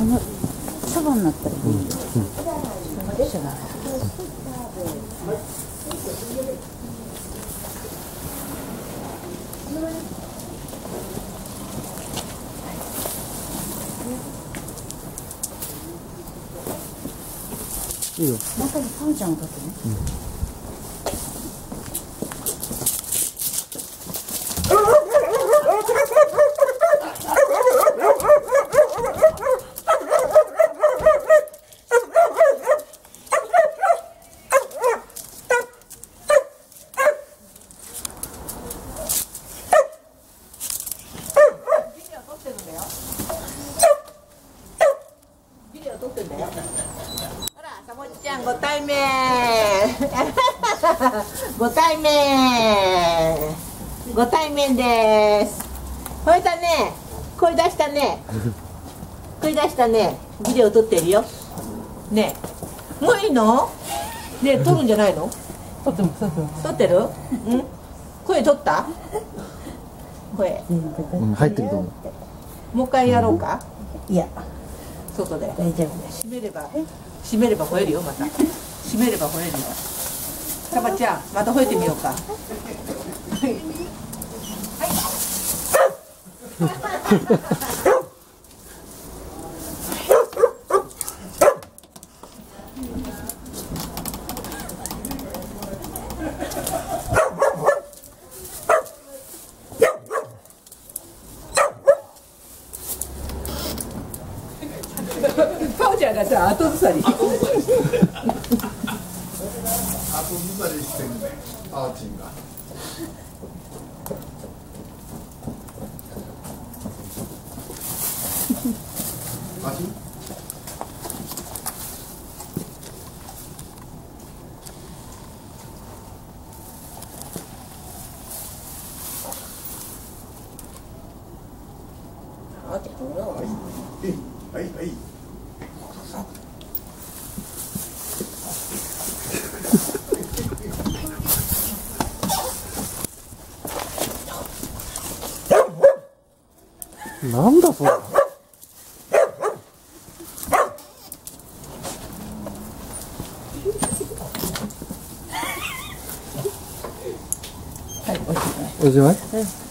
のそばになったらいいよ。私が。いいよ。中にパンちゃんをかけね。ビデオ撮ってんだよ。ほら、さもちちゃんご対面。ご対面。ご対面です。ほえたね。声出したね。声出したね。ビデオ撮ってるよ。ねえ。もういいの？ねえ、撮るんじゃないの？撮ってます、撮ってます。撮ってる？うん。声撮った？声。入ってると思う。もう一回やろうか？いや、外で。大丈夫です。閉めれば吠えるよ、また。閉めれば吠えるよ。さばちゃん、また吠えてみようか。はい。かおちゃんがさ、後ずさり。後ずさりしてるね、あーちんが。足？はいはい。なんだそれ。はい、おしまい。おしまい？うん。